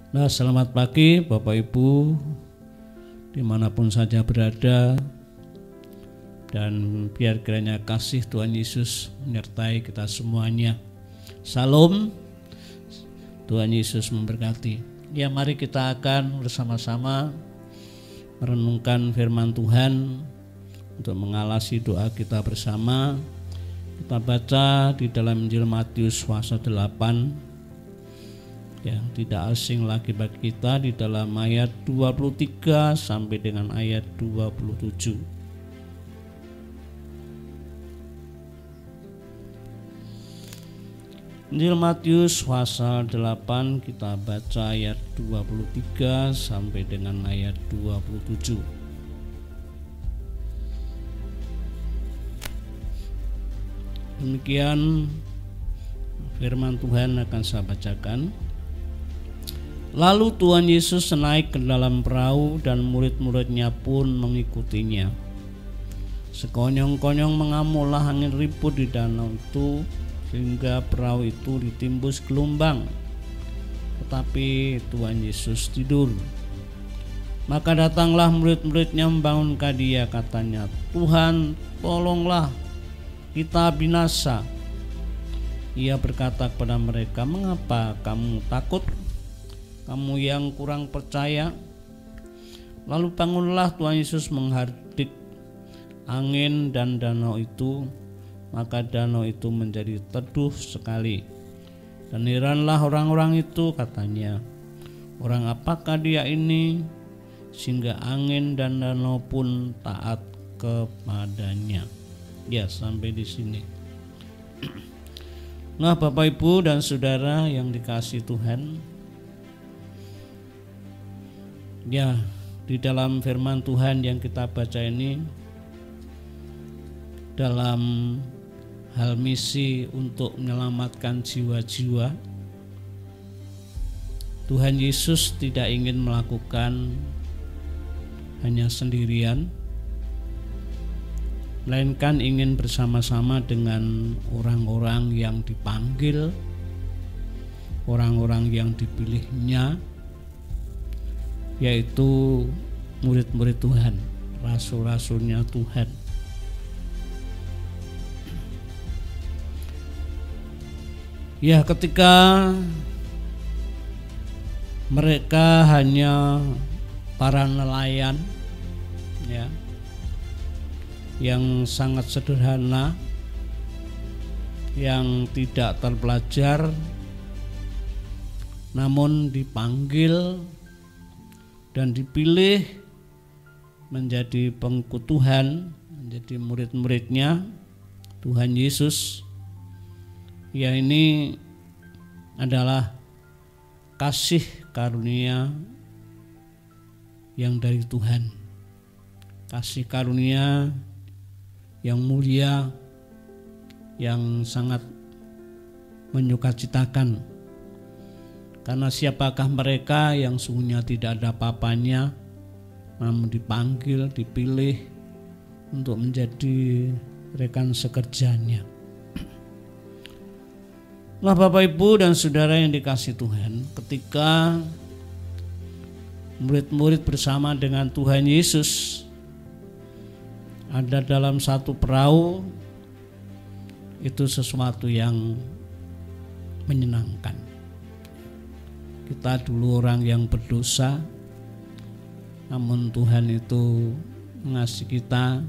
Nah, selamat pagi Bapak Ibu dimanapun saja berada, dan biar kiranya kasih Tuhan Yesus menyertai kita semuanya. Salam, Tuhan Yesus memberkati. Ya, mari kita akan bersama-sama merenungkan firman Tuhan. Untuk mengalasi doa kita bersama, kita baca di dalam Injil Matius pasal 8 yang tidak asing lagi bagi kita, di dalam ayat 23 sampai dengan ayat 27. Injil Matius pasal 8, kita baca ayat 23 sampai dengan ayat 27. Demikian firman Tuhan akan saya bacakan. Lalu Tuhan Yesus naik ke dalam perahu dan murid-muridnya pun mengikutinya. Sekonyong-konyong mengamuklah angin ribut di danau itu, sehingga perahu itu ditimbus gelombang. Tetapi Tuhan Yesus tidur. Maka datanglah murid-muridnya membangunkan dia, katanya, "Tuhan, tolonglah, kita binasa." Ia berkata kepada mereka, "Mengapa kamu takut? Kamu yang kurang percaya?" Lalu bangunlah Tuhan Yesus menghardik angin dan danau itu, maka danau itu menjadi teduh sekali. Dan heranlah orang-orang itu, katanya, "Orang apakah dia ini sehingga angin dan danau pun taat kepadanya?" Ya, sampai di sini. Nah, Bapak Ibu dan Saudara yang dikasihi Tuhan, ya, di dalam firman Tuhan yang kita baca ini, dalam hal misi untuk menyelamatkan jiwa-jiwa, Tuhan Yesus tidak ingin melakukan hanya sendirian, melainkan ingin bersama-sama dengan orang-orang yang dipanggil, orang-orang yang dipilihnya, yaitu murid-murid Tuhan, rasul-rasulnya Tuhan. Ya, ketika mereka hanya para nelayan, ya, yang sangat sederhana, yang tidak terpelajar, namun dipanggil dan dipilih menjadi pengikut Tuhan, menjadi murid-muridnya Tuhan Yesus. Ya, ini adalah kasih karunia yang dari Tuhan, kasih karunia yang mulia, yang sangat menyukacitakan. Karena siapakah mereka yang sungguhnya tidak ada apa-apanya, namun dipanggil, dipilih untuk menjadi rekan sekerjanya. Nah, Bapak Ibu dan Saudara yang dikasihi Tuhan, ketika murid-murid bersama dengan Tuhan Yesus ada dalam satu perahu, itu sesuatu yang menyenangkan. Kita dulu orang yang berdosa, namun Tuhan itu mengasihi kita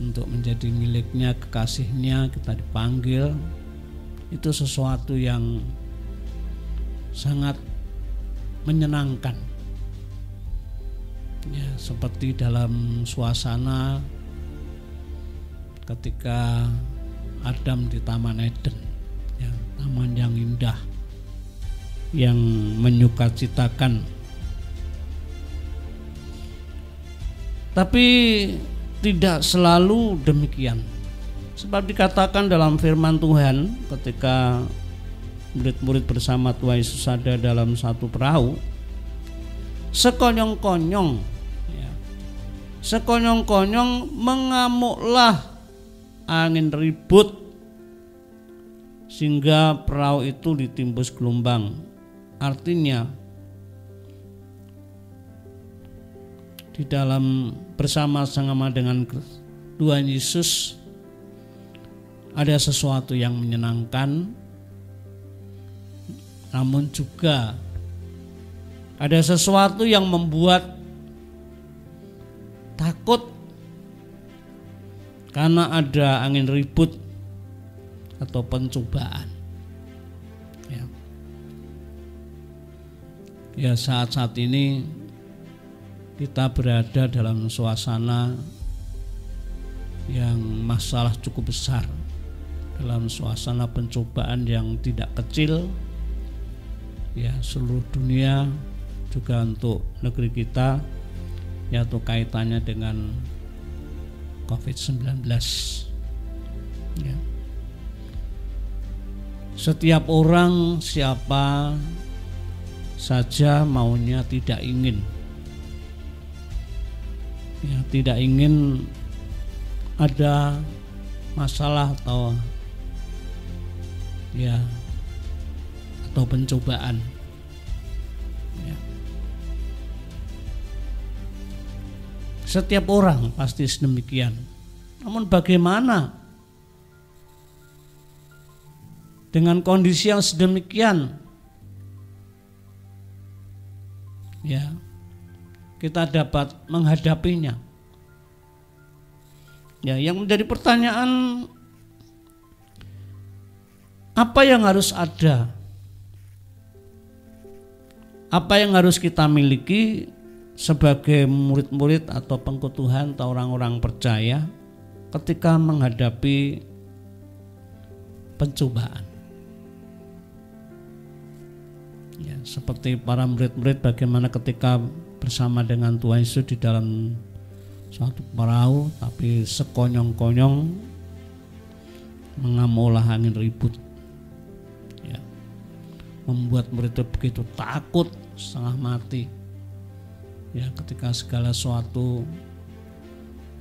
untuk menjadi miliknya, kekasihnya, kita dipanggil. Itu sesuatu yang sangat menyenangkan. Ya, seperti dalam suasana ketika Adam di Taman Eden, ya, taman yang indah, yang menyukacitakan. Tapi tidak selalu demikian. Sebab dikatakan dalam firman Tuhan, ketika murid-murid bersama Tuhan Yesus ada dalam satu perahu, sekonyong-konyong, ya, sekonyong-konyong mengamuklah angin ribut, sehingga perahu itu ditimbus gelombang. Artinya di dalam bersama-sama dengan Tuhan Yesus ada sesuatu yang menyenangkan, namun juga ada sesuatu yang membuat takut karena ada angin ribut atau pencobaan. Ya, saat-saat ini kita berada dalam suasana yang masalah cukup besar, dalam suasana pencobaan yang tidak kecil. Ya, seluruh dunia juga untuk negeri kita, yaitu kaitannya dengan COVID-19. Ya. Setiap orang, siapa saja maunya tidak ingin, ya, tidak ingin ada masalah atau pencobaan. Ya. Setiap orang pasti sedemikian. Namun bagaimana dengan kondisi yang sedemikian? Ya, kita dapat menghadapinya. Ya, yang menjadi pertanyaan, apa yang harus ada? Apa yang harus kita miliki sebagai murid-murid atau pengikut Tuhan atau orang-orang percaya ketika menghadapi pencobaan? Ya, seperti para murid-murid bagaimana ketika bersama dengan Tuhan Yesus di dalam suatu perahu, tapi sekonyong-konyong mengamulah angin ribut. Ya, membuat murid itu begitu takut, setengah mati. Ya, ketika segala sesuatu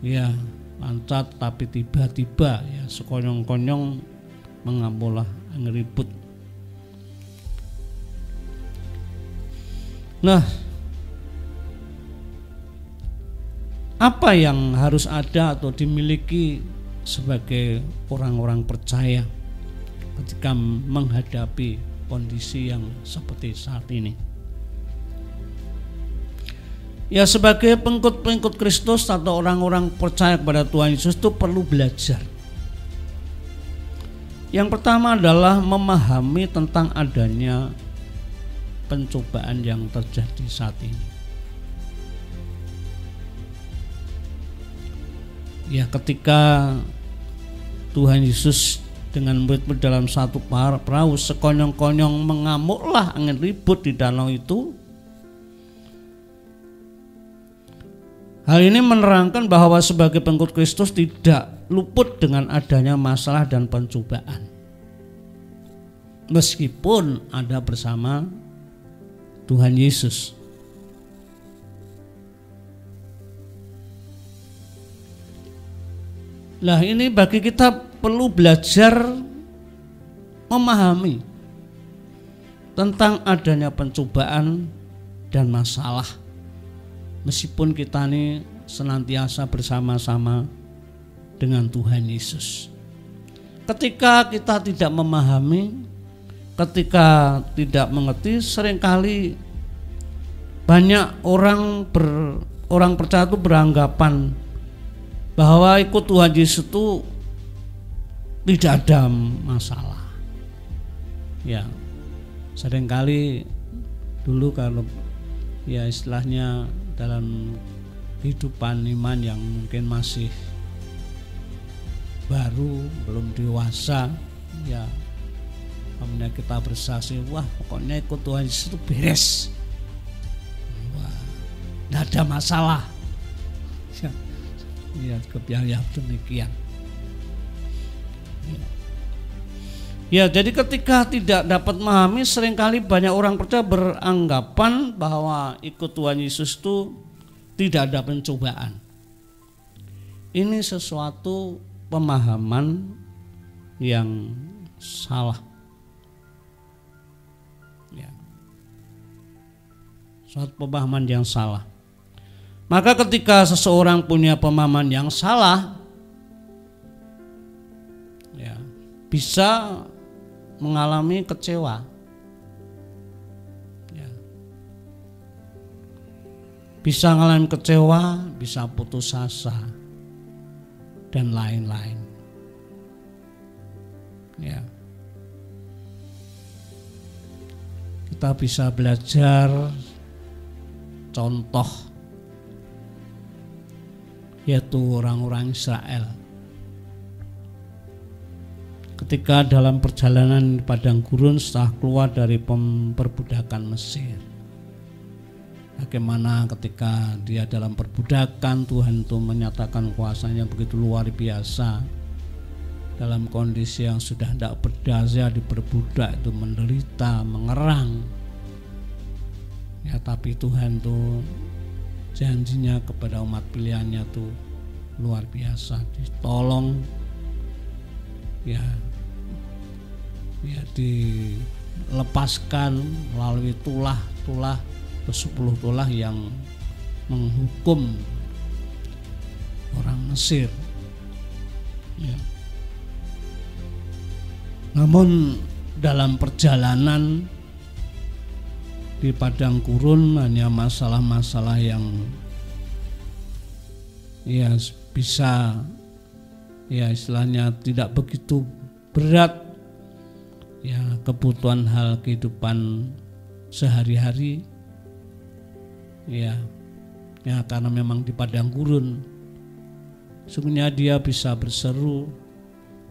ya lancar, tapi tiba-tiba ya sekonyong-konyong mengamulah angin ribut. Nah, apa yang harus ada atau dimiliki sebagai orang-orang percaya ketika menghadapi kondisi yang seperti saat ini? Ya, sebagai pengikut-pengikut Kristus atau orang-orang percaya kepada Tuhan Yesus itu perlu belajar. Yang pertama adalah memahami tentang adanya pencobaan yang terjadi saat ini. Ya, ketika Tuhan Yesus dengan murid-murid dalam satu perahu, sekonyong-konyong mengamuklah angin ribut di danau itu. Hal ini menerangkan bahwa sebagai pengikut Kristus tidak luput dengan adanya masalah dan pencobaan, meskipun ada bersama Tuhan Yesus. Lah, ini bagi kita perlu belajar memahami tentang adanya pencobaan dan masalah, meskipun kita ini senantiasa bersama-sama dengan Tuhan Yesus. Ketika kita tidak memahami, ketika tidak mengerti, seringkali banyak orang percaya itu beranggapan bahwa ikut Tuhan Yesus itu tidak ada masalah. Ya, seringkali dulu kalau ya istilahnya dalam kehidupan iman yang mungkin masih baru, belum dewasa, ya kemudian kita bersaksi, wah pokoknya ikut Tuhan Yesus itu beres, wah tidak ada masalah. Ya, kebiayaan demikian. Ya, jadi ketika tidak dapat memahami, seringkali banyak orang percaya beranggapan bahwa ikut Tuhan Yesus itu tidak ada pencobaan. Ini sesuatu pemahaman yang salah. Ya. suatu pemahaman yang salah. Maka ketika seseorang punya pemahaman yang salah, ya, bisa mengalami kecewa, ya. Bisa mengalami kecewa, bisa putus asa, dan lain-lain. Ya. Kita bisa belajar contoh, yaitu orang-orang Israel. Ketika dalam perjalanan di padang gurun setelah keluar dari perbudakan Mesir, bagaimana ketika dia dalam perbudakan, Tuhan itu menyatakan kuasanya begitu luar biasa. Dalam kondisi yang sudah tidak berdaya, diperbudak itu menderita, mengerang, ya, tapi Tuhan tuh janjinya kepada umat pilihannya tuh luar biasa, ditolong, ya dilepaskan melalui tulah 10 tulah yang menghukum orang Mesir, ya. Namun dalam perjalanan di padang gurun hanya masalah-masalah yang ya bisa, ya istilahnya tidak begitu berat, ya, kebutuhan hal kehidupan sehari-hari, ya karena memang di padang gurun sungguhnya dia bisa berseru,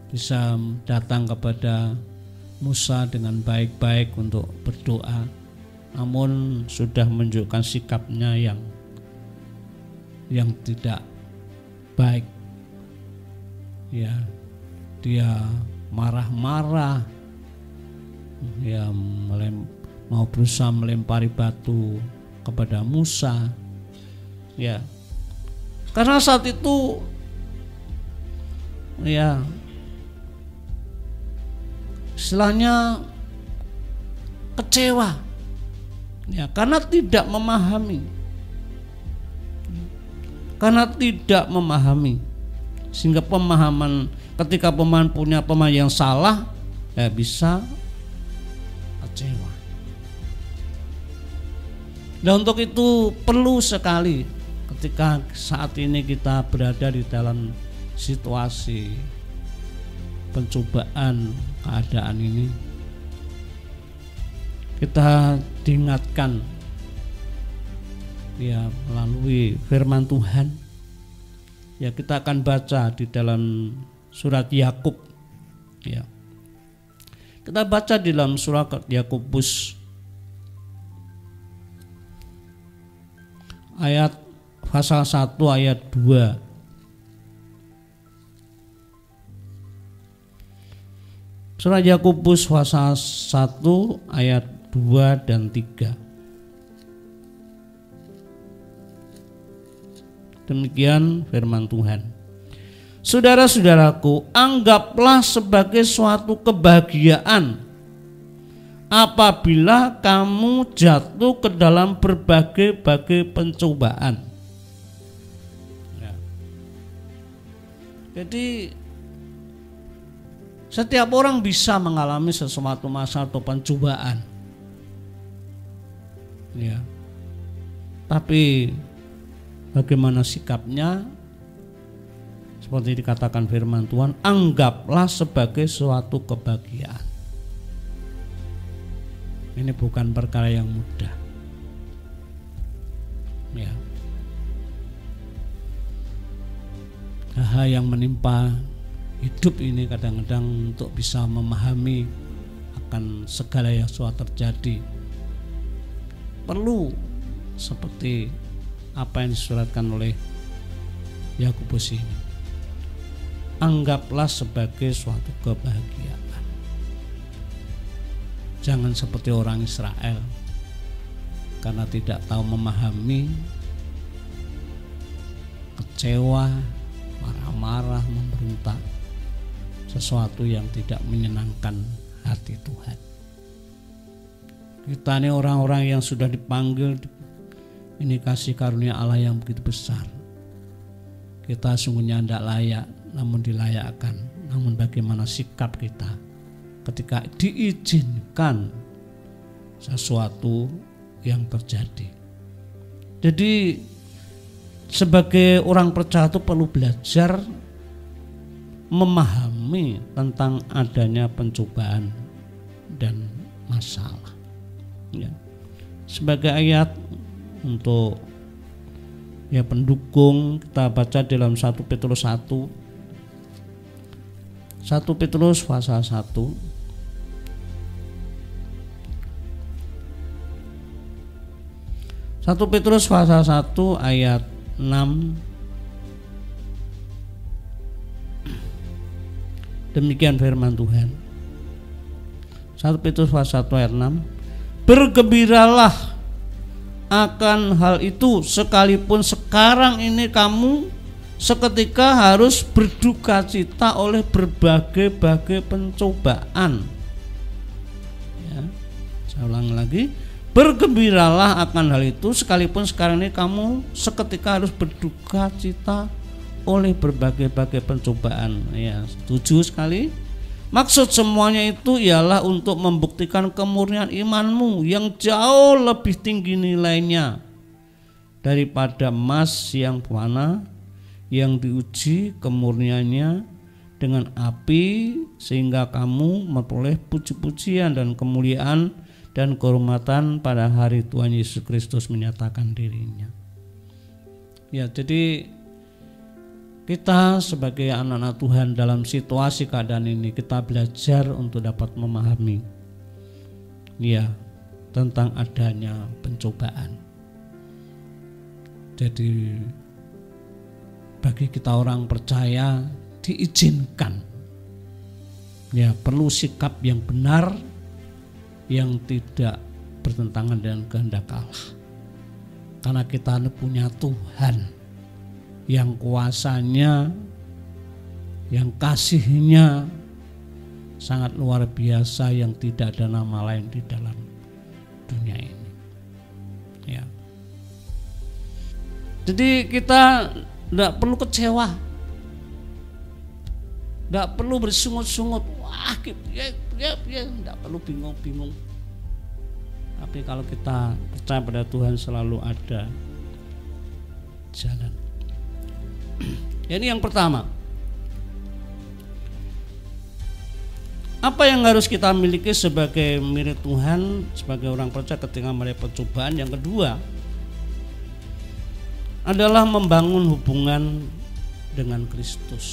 bisa datang kepada Musa dengan baik-baik untuk berdoa, namun sudah menunjukkan sikapnya yang tidak baik, ya, dia marah-marah, ya, mau berusaha melempari batu kepada Musa, ya, karena saat itu, ya, istilahnya kecewa, ya, karena tidak memahami, sehingga ketika pemahaman punya pemahaman yang salah, ya bisa kecewa. Dan untuk itu perlu sekali ketika saat ini kita berada di dalam situasi pencobaan keadaan ini, kita diingatkan, ya, melalui firman Tuhan. Ya, kita akan baca di dalam surat Yakub, ya. Kita baca di dalam surat Yakobus ayat pasal 1 ayat 2. Surat Yakobus pasal 1 ayat 2 dan 3. Demikian firman Tuhan. Saudara-saudaraku, anggaplah sebagai suatu kebahagiaan apabila kamu jatuh ke dalam berbagai-bagai pencobaan. Ya. Jadi setiap orang bisa mengalami sesuatu masalah atau pencobaan, ya. Tapi bagaimana sikapnya? Seperti dikatakan firman Tuhan, anggaplah sebagai suatu kebahagiaan. Ini bukan perkara yang mudah, ya. Hal yang menimpa hidup ini kadang-kadang untuk bisa memahami akan segala yang sudah terjadi, perlu seperti apa yang disuratkan oleh Yakobus ini. Anggaplah sebagai suatu kebahagiaan. Jangan seperti orang Israel, karena tidak tahu memahami, kecewa, marah-marah, memberontak, sesuatu yang tidak menyenangkan hati Tuhan. Kita ini orang-orang yang sudah dipanggil Ini kasih karunia Allah yang begitu besar. Kita sungguhnya tidak layak, namun dilayakkan. Namun bagaimana sikap kita ketika diizinkan sesuatu yang terjadi. Jadi sebagai orang percaya itu perlu belajar memahami tentang adanya pencobaan dan masalah. Ya. Sebagai ayat untuk pendukung, kita baca dalam 1 Petrus 1. 1 Petrus pasal 1. 1 Petrus pasal 1 ayat 6. Demikian firman Tuhan. 1 Petrus pasal 1 ayat 6. Bergembiralah akan hal itu, sekalipun sekarang ini kamu seketika harus berduka cita oleh berbagai-bagai pencobaan. Ya, saya ulang lagi. Bergembiralah akan hal itu, sekalipun sekarang ini kamu seketika harus berduka cita oleh berbagai-bagai pencobaan. Ya, setuju sekali. Maksud semuanya itu ialah untuk membuktikan kemurnian imanmu yang jauh lebih tinggi nilainya daripada emas yang warna yang diuji kemurniannya dengan api, sehingga kamu memperoleh puji-pujian dan kemuliaan dan kehormatan pada hari Tuhan Yesus Kristus menyatakan dirinya. Ya, jadi kita sebagai anak-anak Tuhan dalam situasi keadaan ini, kita belajar untuk dapat memahami ya tentang adanya pencobaan. Jadi bagi kita orang percaya diizinkan, ya perlu sikap yang benar yang tidak bertentangan dengan kehendak Allah, karena kita punya Tuhan yang kuasanya, yang kasihnya sangat luar biasa, yang tidak ada nama lain di dalam dunia ini. Ya. Jadi kita tidak perlu kecewa, tidak perlu bersungut-sungut, wah ya, tidak perlu bingung-bingung. Tapi kalau kita percaya pada Tuhan, selalu ada jalan. Ini yang pertama. Apa yang harus kita miliki sebagai milik Tuhan, sebagai orang percaya ketika melihat pencobaan? Yang kedua adalah membangun hubungan dengan Kristus.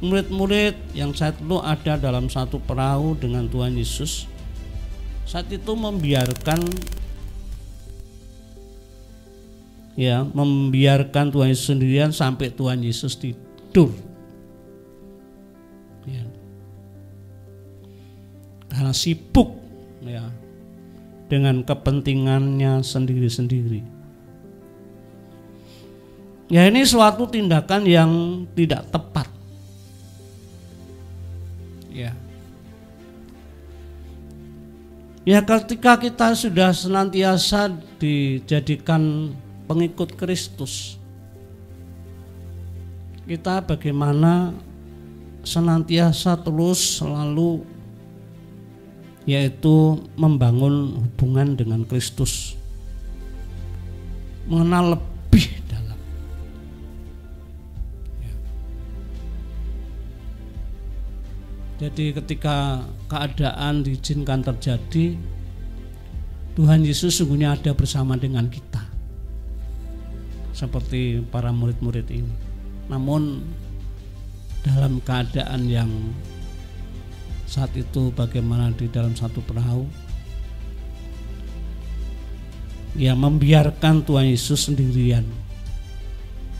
Murid-murid yang saat itu ada dalam satu perahu dengan Tuhan Yesus, saat itu membiarkan Tuhan Yesus sendirian sampai Tuhan Yesus tidur. Ya. Karena sibuk dengan kepentingannya sendiri-sendiri. Ya, ini suatu tindakan yang tidak tepat. Ya, ketika kita sudah senantiasa dijadikan pengikut Kristus, kita bagaimana senantiasa terus selalu yaitu membangun hubungan dengan Kristus, mengenal lebih dalam. Ya. Jadi ketika keadaan diizinkan terjadi, Tuhan Yesus sungguhnya ada bersama dengan kita, seperti para murid-murid ini. Namun dalam keadaan yang saat itu bagaimana di dalam satu perahu, ya membiarkan Tuhan Yesus sendirian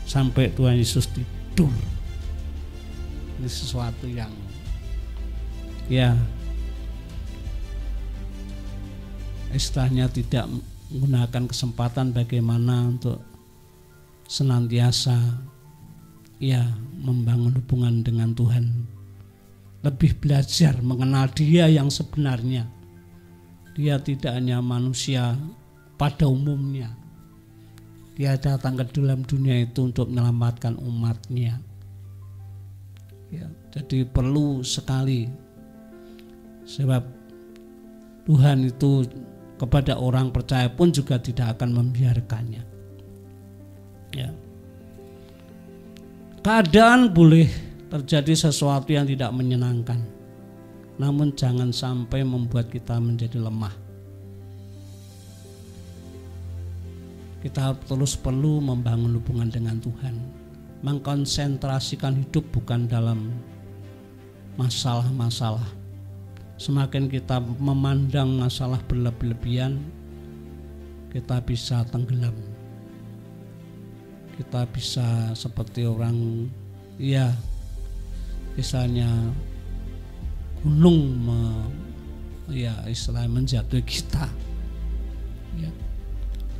sampai Tuhan Yesus tidur. Ini sesuatu yang istilahnya tidak menggunakan kesempatan bagaimana untuk senantiasa membangun hubungan dengan Tuhan, lebih belajar mengenal Dia yang sebenarnya. Dia tidak hanya manusia pada umumnya. Dia datang ke dalam dunia itu untuk menyelamatkan umatnya. Ya, jadi perlu sekali, sebab Tuhan itu kepada orang percaya pun juga tidak akan membiarkannya. Ya. Keadaan boleh terjadi sesuatu yang tidak menyenangkan, namun jangan sampai membuat kita menjadi lemah. Kita terus perlu membangun hubungan dengan Tuhan, mengkonsentrasikan hidup bukan dalam masalah-masalah. Semakin kita memandang masalah berlebihan, kita bisa tenggelam. Kita bisa seperti orang, ya misalnya gunung istilahnya menjatuhi kita, ya,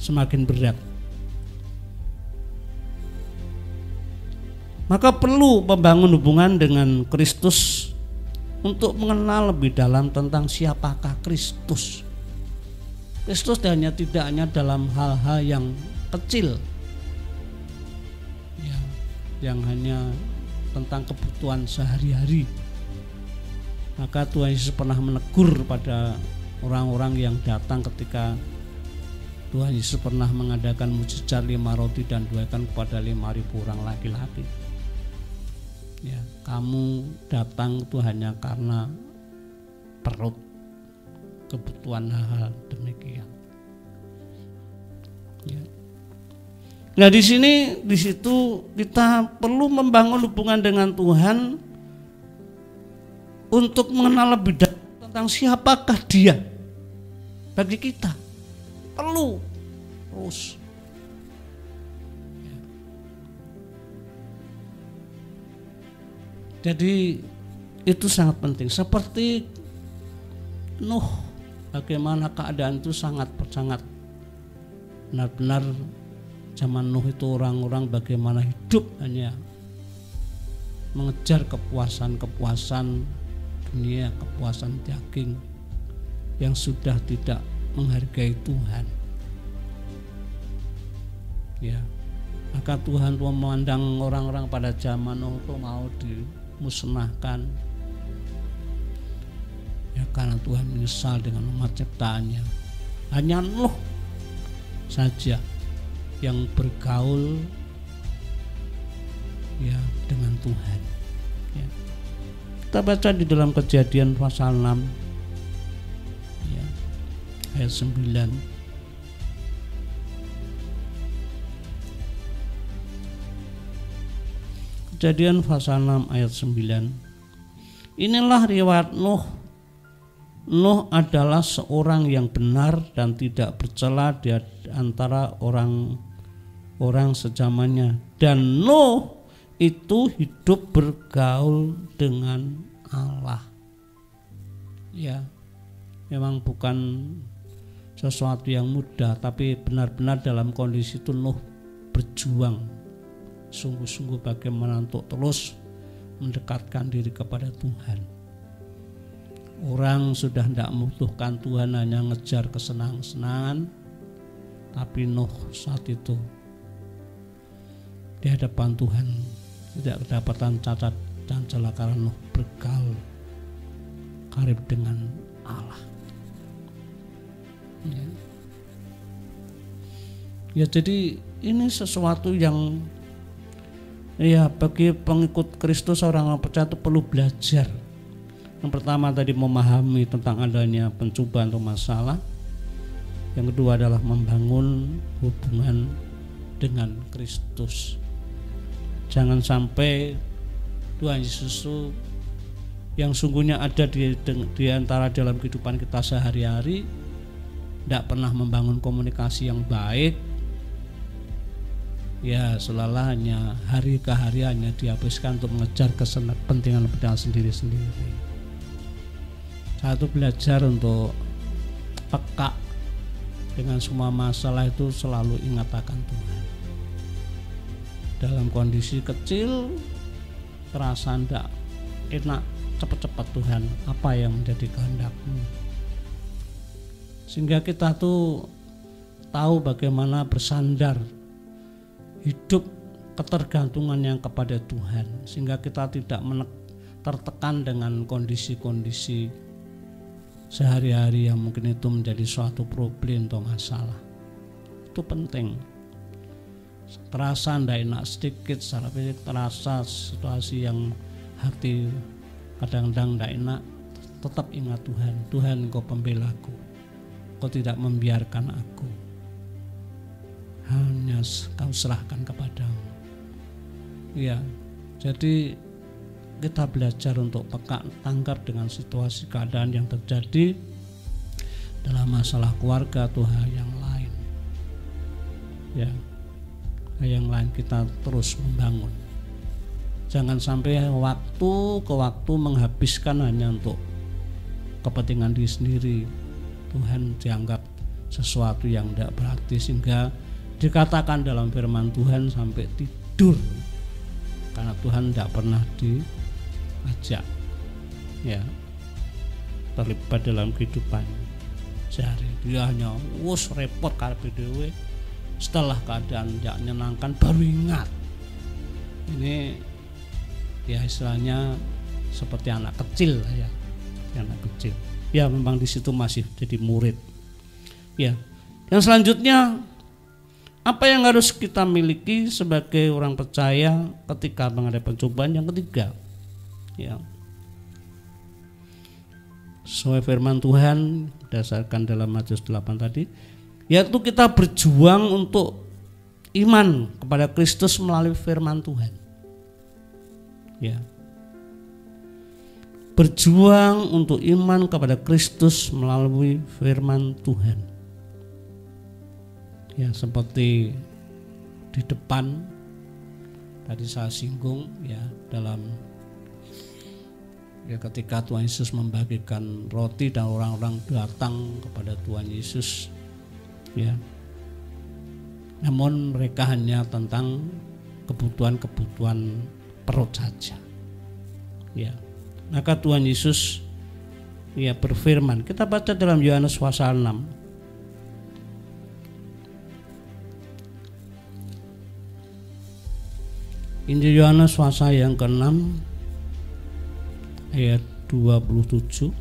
semakin berat. Maka perlu membangun hubungan dengan Kristus untuk mengenal lebih dalam tentang siapakah Kristus. Kristus tidak hanya dalam hal-hal yang kecil, ya, yang hanya tentang kebutuhan sehari-hari. Maka Tuhan Yesus pernah menegur pada orang-orang yang datang ketika Tuhan Yesus pernah mengadakan mujizat 5 roti dan 2 ikan kepada 5.000 orang laki-laki. Ya, kamu datang itu hanya karena perut, kebutuhan hal-hal demikian. Ya. Nah di situ kita perlu membangun hubungan dengan Tuhan untuk mengenal lebih dalam tentang siapakah Dia bagi kita. Perlu terus. Jadi itu sangat penting. Seperti Nuh, bagaimana keadaan itu sangat benar-benar zaman Nuh itu orang-orang bagaimana hidup hanya mengejar kepuasan dunia, kepuasan daging yang sudah tidak menghargai Tuhan. Ya, maka Tuhan memandang orang-orang pada zaman Nuh itu mau dimusnahkan. Ya, karena Tuhan menyesal dengan umat ciptaannya. Hanya Nuh saja yang bergaul ya dengan Tuhan. Ya. Kita baca di dalam Kejadian pasal 6 ya, ayat 9. Kejadian pasal 6 ayat 9. Inilah riwayat Nuh. Nuh adalah seorang yang benar dan tidak bercela di antara orang sezamannya. Dan Nuh itu hidup bergaul dengan Allah. Ya, memang bukan sesuatu yang mudah, tapi benar-benar dalam kondisi itu Nuh berjuang sungguh-sungguh bagaimana untuk terus mendekatkan diri kepada Tuhan. Orang sudah tidak membutuhkan Tuhan, hanya ngejar kesenangan-kesenangan. Tapi Nuh saat itu di hadapan Tuhan tidak kedapatan cacat dan celah karena Nuh bergaul karib dengan Allah. Ya, jadi ini sesuatu yang ya bagi pengikut Kristus, orang percaya itu perlu belajar. Yang pertama tadi memahami tentang adanya pencobaan atau masalah. Yang kedua adalah membangun hubungan dengan Kristus. Jangan sampai Tuhan Yesus yang sungguhnya ada di antara dalam kehidupan kita sehari-hari tidak pernah membangun komunikasi yang baik. Ya, seolah-olah hanya hari ke hari hanya dihabiskan untuk mengejar kepentingan sendiri-sendiri. Satu, belajar untuk peka dengan semua masalah itu, selalu ingat akan Tuhan. Dalam kondisi kecil terasa tidak enak, cepat-cepat Tuhan, apa yang menjadi kehendak-Mu. Sehingga kita tuh tahu bagaimana bersandar, hidup ketergantungan yang kepada Tuhan, sehingga kita tidak tertekan dengan kondisi-kondisi sehari-hari yang mungkin itu menjadi suatu problem atau masalah. Itu penting. Terasa tidak enak sedikit secara fisik, terasa situasi yang hati kadang-kadang tidak enak, tetap ingat Tuhan. Tuhan, Engkau pembelaku, Engkau tidak membiarkan aku, hanya Kau serahkan kepadamu. Ya, jadi kita belajar untuk peka tanggap dengan situasi keadaan yang terjadi dalam masalah keluarga atau hal yang lain. Ya, hal yang lain kita terus membangun. Jangan sampai waktu ke waktu menghabiskan hanya untuk kepentingan diri sendiri. Tuhan dianggap sesuatu yang tidak berarti, sehingga dikatakan dalam firman Tuhan sampai tidur, karena Tuhan tidak pernah diajak ya terlibat dalam kehidupan sehari. Dia hanya repot karepe dhewe, setelah keadaan tidak menyenangkan baru ingat. Ini ya istilahnya seperti anak kecil ya, anak kecil. Ya memang di situ masih jadi murid. Ya, yang selanjutnya, apa yang harus kita miliki sebagai orang percaya ketika menghadapi pencobaan? Yang ketiga, ya, sesuai firman Tuhan dasarkan dalam Matius 8 tadi, yaitu kita berjuang untuk iman kepada Kristus melalui firman Tuhan. Ya, berjuang untuk iman kepada Kristus melalui firman Tuhan. Ya, seperti di depan tadi saya singgung ya, dalam ya ketika Tuhan Yesus membagikan roti dan orang-orang datang kepada Tuhan Yesus ya, namun mereka hanya tentang kebutuhan-kebutuhan perut saja ya. Maka Tuhan Yesus ya berfirman, kita baca dalam Yohanes pasal 6 Injil Yohanes pasal yang ke-6 ayat 27.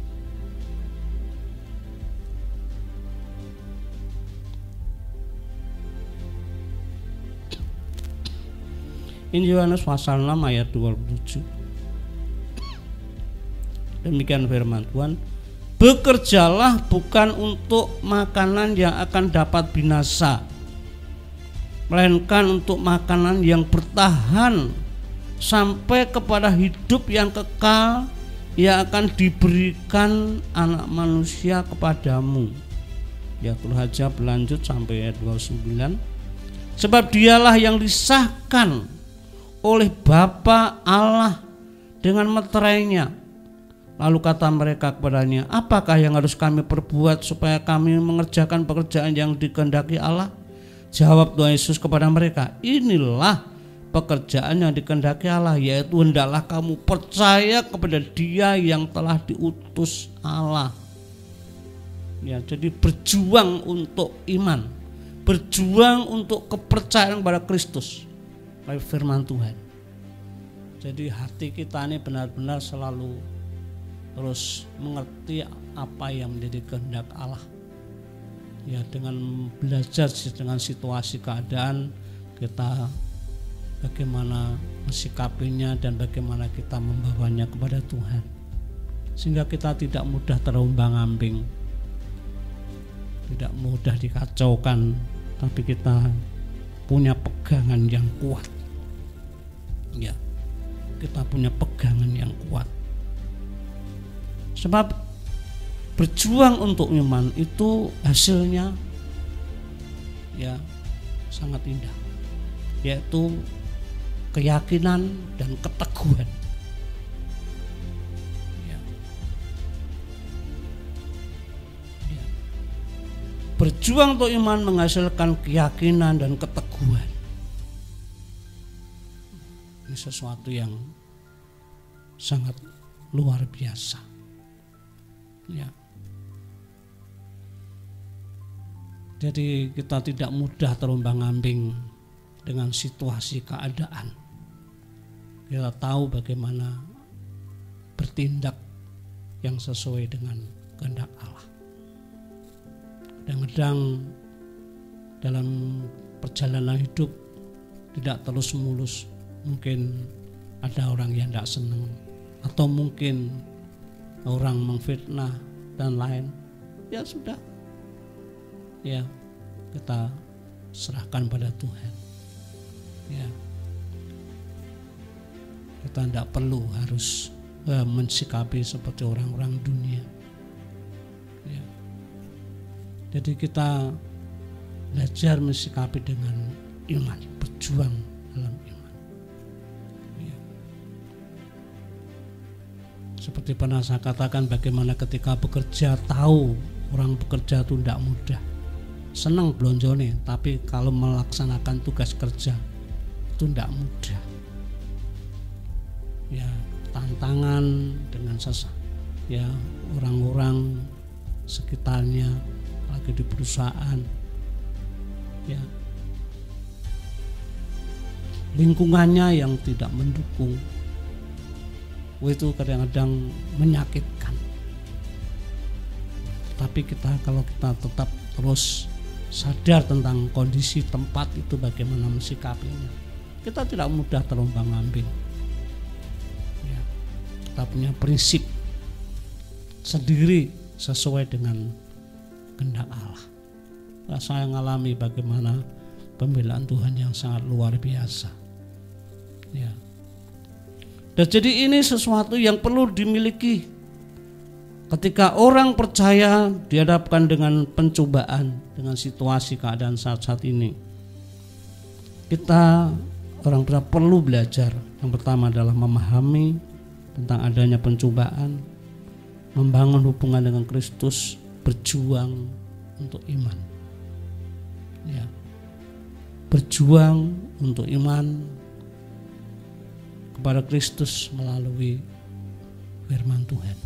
Injil Yohanes pasal 6 ayat 27. Demikian firman Tuhan, bekerjalah bukan untuk makanan yang akan dapat binasa, melainkan untuk makanan yang bertahan sampai kepada hidup yang kekal yang akan diberikan Anak Manusia kepadamu. Ya, terus saja berlanjut sampai ayat 29. Sebab dialah yang disahkan oleh Bapa Allah dengan meterainya. Lalu kata mereka kepadanya, apakah yang harus kami perbuat supaya kami mengerjakan pekerjaan yang dikehendaki Allah? Jawab Tuhan Yesus kepada mereka, inilah pekerjaan yang dikehendaki Allah, yaitu hendaklah kamu percaya kepada Dia yang telah diutus Allah. Ya, jadi berjuang untuk iman, berjuang untuk kepercayaan kepada Kristus melalui firman Tuhan. Jadi hati kita ini benar-benar selalu terus mengerti apa yang menjadi kehendak Allah. Ya, dengan belajar dengan situasi keadaan kita, bagaimana mensikapinya dan bagaimana kita membawanya kepada Tuhan, sehingga kita tidak mudah terombang-ambing, tidak mudah dikacaukan, tapi kita punya pegangan yang kuat. Ya, kita punya pegangan yang kuat. Sebab berjuang untuk iman itu hasilnya ya sangat indah, yaitu keyakinan dan keteguhan. Ya. Ya. Berjuang untuk iman menghasilkan keyakinan dan keteguhan. Ini sesuatu yang sangat luar biasa. Ya. Jadi kita tidak mudah terombang-ambing dengan situasi keadaan. Kita tahu bagaimana bertindak yang sesuai dengan kehendak Allah. Kadang-kadang dalam perjalanan hidup tidak terus mulus. Mungkin ada orang yang tidak senang, atau mungkin orang memfitnah dan lain. Ya sudah, ya kita serahkan pada Tuhan. Ya, kita tidak perlu harus mensikapi seperti orang-orang dunia. Ya. Jadi kita belajar mensikapi dengan iman, berjuang dalam iman. Ya. Seperti pernah saya katakan, bagaimana ketika bekerja, tahu orang bekerja itu tidak mudah. Senang belonjone, tapi kalau melaksanakan tugas kerja itu tidak mudah. Ya, tantangan dengan ya orang-orang sekitarnya, lagi di perusahaan, ya lingkungannya yang tidak mendukung, itu kadang-kadang menyakitkan. Tapi kalau kita tetap terus sadar tentang kondisi tempat itu, bagaimana mensikapinya, kita tidak mudah terombang-ambing. Ya, kita punya prinsip sendiri sesuai dengan kehendak Allah. Nah, saya mengalami bagaimana pembelaan Tuhan yang sangat luar biasa. Ya. Dan jadi ini sesuatu yang perlu dimiliki ketika orang percaya dihadapkan dengan pencobaan, dengan situasi keadaan saat-saat ini. Kita orang perlu belajar. Yang pertama adalah memahami tentang adanya pencobaan, membangun hubungan dengan Kristus, berjuang untuk iman. Ya. Berjuang untuk iman kepada Kristus melalui firman Tuhan.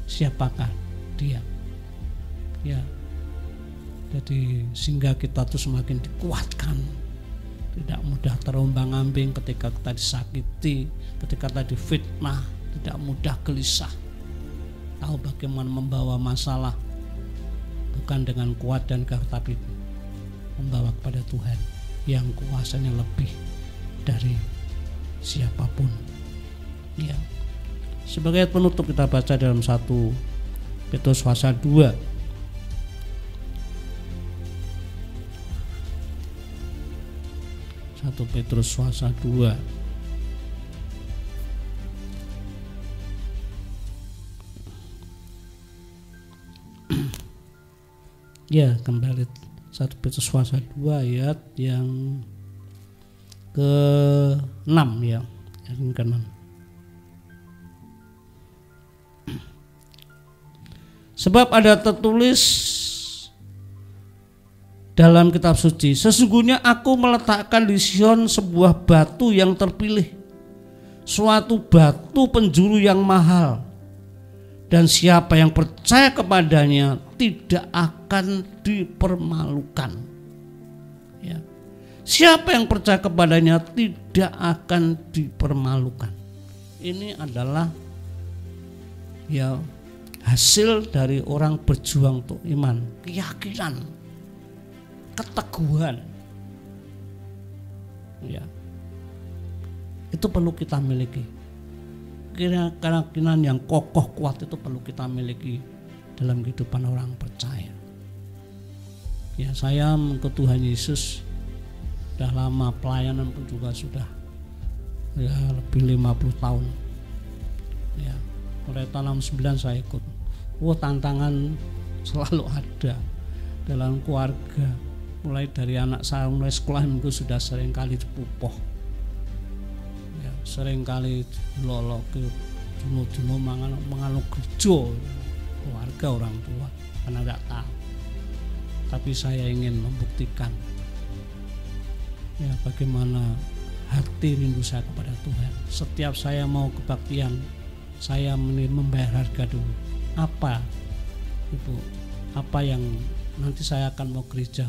Siapakah Dia? Ya. Jadi sehingga kita tuh semakin dikuatkan, tidak mudah terombang-ambing ketika kita disakiti, ketika kita difitnah, tidak mudah gelisah. Tahu bagaimana membawa masalah, bukan dengan kuat dan gagah, tapi membawa kepada Tuhan yang kuasanya lebih dari siapapun. Ya. Sebagai penutup kita baca dalam 1 Petrus pasal 2. 1 Petrus pasal 2. Ya, kembali 1 Petrus pasal 2 ayat yang ke-6 ya. Yang ke-6. Sebab ada tertulis dalam kitab suci, sesungguhnya aku meletakkan di Sion sebuah batu yang terpilih, suatu batu penjuru yang mahal, dan siapa yang percaya kepadanya tidak akan dipermalukan. Ya. Siapa yang percaya kepadanya tidak akan dipermalukan. Ini adalah ya hasil dari orang berjuang untuk iman, keyakinan, keteguhan. Ya. Itu perlu kita miliki. Keyakinan yang kokoh kuat itu perlu kita miliki dalam kehidupan orang percaya. Ya, saya ke Tuhan Yesus sudah lama, pelayanan pun juga sudah ya lebih 50 tahun. Ya, mulai tahun 69 saya ikut. Tantangan selalu ada dalam keluarga. Mulai dari anak saya mulai sekolah minggu sudah sering kali dipupoh. Ya, sering kali lolok ke dino mangan kerja keluarga orang tua karena tidak tahu. Tapi saya ingin membuktikan ya bagaimana hati rindu saya kepada Tuhan. Setiap saya mau kebaktian, saya membayar harga dulu. Apa Ibu, apa yang nanti saya akan mau gereja,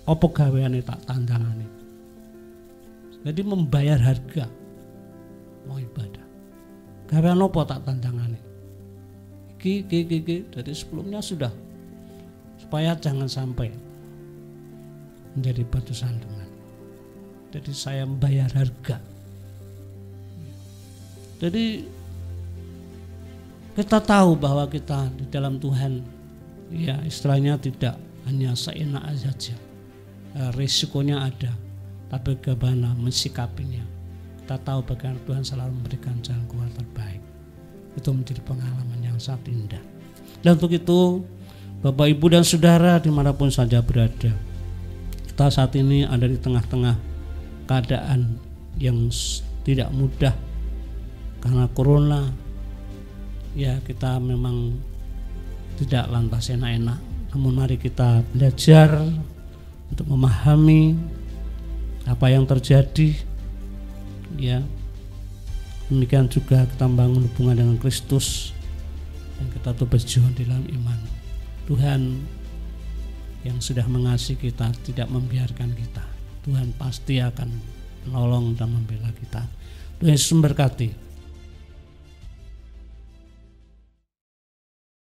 apa gaweane tak tandangane. Jadi membayar harga mau ibadah. Gawean apa tak tandangane. Iki dari sebelumnya sudah, supaya jangan sampai menjadi batu sandungan. Jadi saya membayar harga. Jadi kita tahu bahwa kita di dalam Tuhan, ya istilahnya tidak hanya seenak saja, risikonya ada, tapi bagaimana mensikapinya. Kita tahu bagaimana Tuhan selalu memberikan jalan keluar terbaik. Itu menjadi pengalaman yang sangat indah. Dan untuk itu, Bapak, Ibu, dan Saudara dimanapun saja berada, kita saat ini ada di tengah-tengah keadaan yang tidak mudah karena corona. Ya, kita memang tidak lantas enak-enak, namun mari kita belajar untuk memahami apa yang terjadi. Ya, demikian juga kita membangun hubungan dengan Kristus dan kita tuh berjuang di dalam iman. Tuhan yang sudah mengasihi kita tidak membiarkan kita. Tuhan pasti akan menolong dan membela kita. Tuhan Yesus memberkati.